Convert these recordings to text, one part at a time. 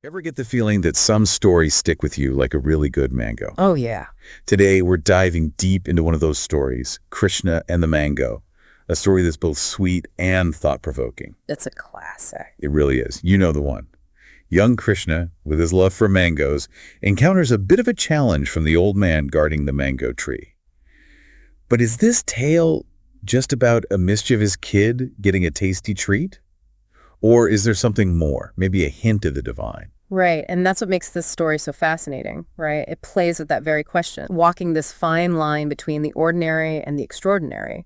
Ever get the feeling that some stories stick with you like a really good mango? Oh, yeah. Today, we're diving deep into one of those stories, Krishna and the Mango, a story that's both sweet and thought-provoking. It's a classic. It really is. You know the one. Young Krishna, with his love for mangoes, encounters a bit of a challenge from the old man guarding the mango tree. But is this tale just about a mischievous kid getting a tasty treat? Or is there something more, maybe a hint of the divine? Right, and that's what makes this story so fascinating, right? It plays with that very question, walking this fine line between the ordinary and the extraordinary.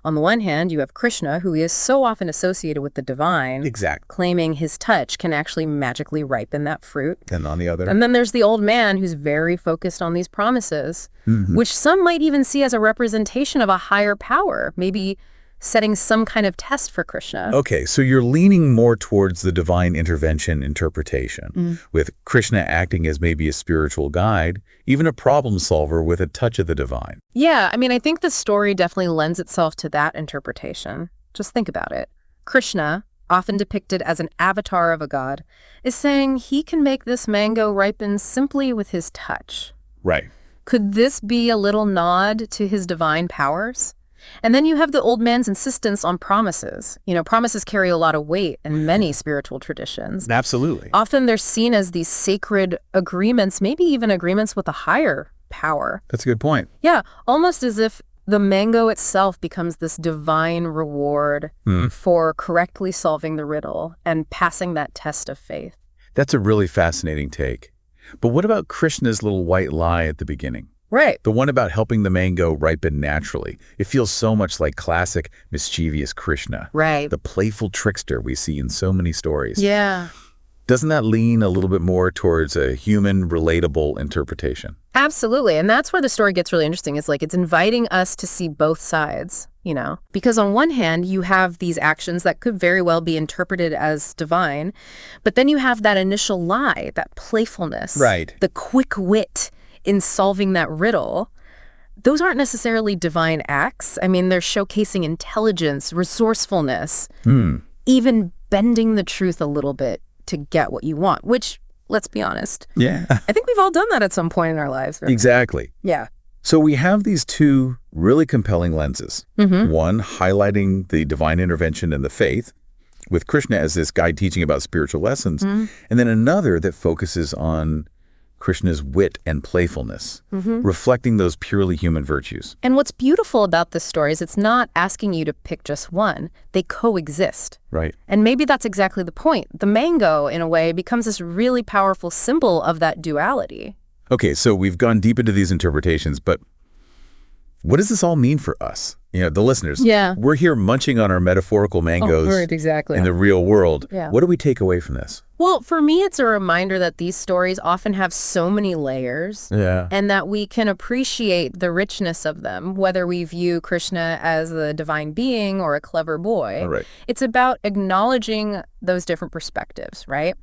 On the one hand, you have Krishna, who is so often associated with the divine, Exactly. claiming his touch can actually magically ripen that fruit. And on the other? And then there's the old man who's very focused on these promises, which some might even see as a representation of a higher power, maybe setting some kind of test for Krishna. Okay, so you're leaning more towards the divine intervention interpretation, with Krishna acting as maybe a spiritual guide, even a problem solver with a touch of the divine. Yeah, I mean, I think the story definitely lends itself to that interpretation. Just think about it. Krishna, often depicted as an avatar of a god, is saying he can make this mango ripen simply with his touch. Right. Could this be a little nod to his divine powers? And then you have the old man's insistence on promises. You know, promises carry a lot of weight in many spiritual traditions. Absolutely. Often they're seen as these sacred agreements, maybe even agreements with a higher power. That's a good point. Yeah, almost as if the mango itself becomes this divine reward for correctly solving the riddle and passing that test of faith. That's a really fascinating take. But what about Krishna's little white lie at the beginning? Right. The one about helping the mango ripen naturally. It feels so much like classic mischievous Krishna. Right. The playful trickster we see in so many stories. Yeah. Doesn't that lean a little bit more towards a human, relatable interpretation? Absolutely. And that's where the story gets really interesting. It's like it's inviting us to see both sides, you know? Because on one hand, you have these actions that could very well be interpreted as divine, but then you have that initial lie, that playfulness. Right. The quick wit in solving that riddle. Those aren't necessarily divine acts. I mean, they're showcasing intelligence, resourcefulness, even bending the truth a little bit to get what you want, which, let's be honest, Yeah. I think we've all done that at some point in our lives. Right? Exactly. Yeah. So we have these two really compelling lenses. One highlighting the divine intervention and the faith, with Krishna as this guide teaching about spiritual lessons, and then another that focuses on Krishna's wit and playfulness, reflecting those purely human virtues. And what's beautiful about this story is it's not asking you to pick just one. They coexist. Right. And maybe that's exactly the point. The mango, in a way, becomes this really powerful symbol of that duality. Okay, so we've gone deep into these interpretations, but what does this all mean for us? You know, the listeners. Yeah. We're here munching on our metaphorical mangoes right, exactly. in the real world. Yeah. What do we take away from this? Well, for me, it's a reminder that these stories often have so many layers. Yeah. And that we can appreciate the richness of them, whether we view Krishna as the divine being or a clever boy. All right. It's about acknowledging those different perspectives, right?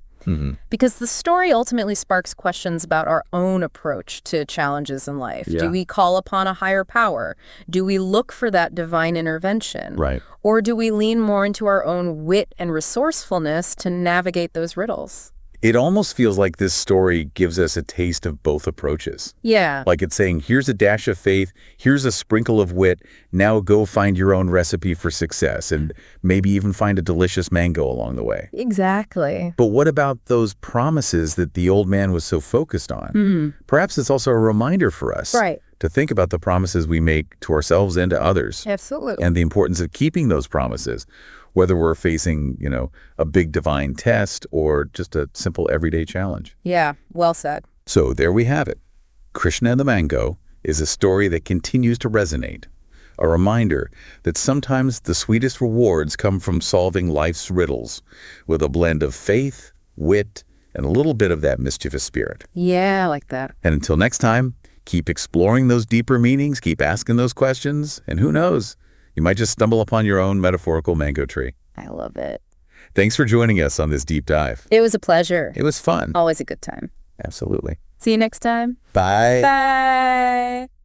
Because the story ultimately sparks questions about our own approach to challenges in life. Yeah. Do we call upon a higher power? Do we look for that divine intervention? Right. Or do we lean more into our own wit and resourcefulness to navigate those riddles? It almost feels like this story gives us a taste of both approaches. Yeah. Like it's saying, here's a dash of faith, here's a sprinkle of wit, now go find your own recipe for success, and maybe even find a delicious mango along the way. Exactly. But what about those promises that the old man was so focused on? Perhaps it's also a reminder for us to think about the promises we make to ourselves and to others. Absolutely. And the importance of keeping those promises, whether we're facing, you know, a big divine test or just a simple everyday challenge. Yeah, well said. So there we have it. Krishna and the Mango is a story that continues to resonate. A reminder that sometimes the sweetest rewards come from solving life's riddles with a blend of faith, wit, and a little bit of that mischievous spirit. Yeah, I like that. And until next time, keep exploring those deeper meanings, keep asking those questions, and who knows, you might just stumble upon your own metaphorical mango tree. I love it. Thanks for joining us on this deep dive. It was a pleasure. It was fun. Always a good time. Absolutely. See you next time. Bye. Bye.